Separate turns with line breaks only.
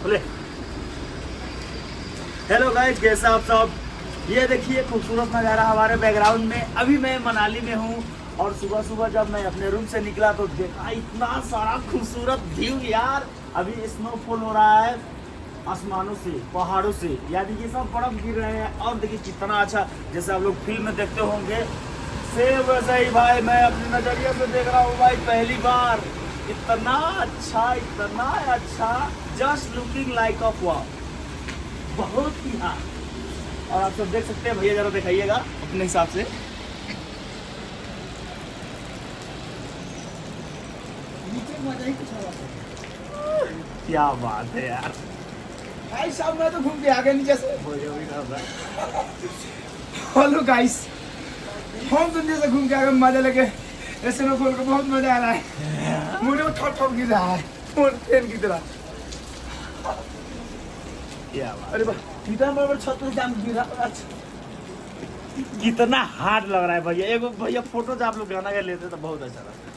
बोले hello guys, कैसे आप सब। ये देखिए खूबसूरत नज़ारा हमारे बैकग्राउंड में। अभी मैं मनाली में हूँ और सुबह सुबह जब मैं अपने रूम से निकला तो देखा इतना सारा खूबसूरत व्यू यार। अभी स्नोफॉल हो रहा है आसमानों से, पहाड़ों से, यानी कि सब बर्फ गिर रहे हैं। और देखिए कितना अच्छा, जैसे आप लोग फिल्म में देखते होंगे सेम वैसा ही भाई मैं अपने नज़रिए से देख रहा हूँ भाई पहली बार। इतना अच्छा, जस्ट लुकिंग लाइक ऑफ वाव, बहुत ही हाँ। और आप सब देख सकते हैं, भैया जरा दिखाइएगा अपने हिसाब से।
मजा ही कुछ और है।
क्या बात है यार।
भाई साहब मैं तो घूम के आ गया नीचे से।
भैया भी कर रहा है।
हेलो गाइस, हम तो नीचे से घूम के आ गए, मजा लगे। ऐसे में खोल के बहुत मजा आ रहा है। मुझे ठोक ठोक गिर रहा है ट्रेन की तरह।
क्या बात।
अरे वाह, कितना बड़ा छत पे जाम गिरा। अच्छा
कितना हार्ड लग रहा है भैया। एक भैया फोटो जब आप लोग गाना का लेते तो बहुत अच्छा लगता है।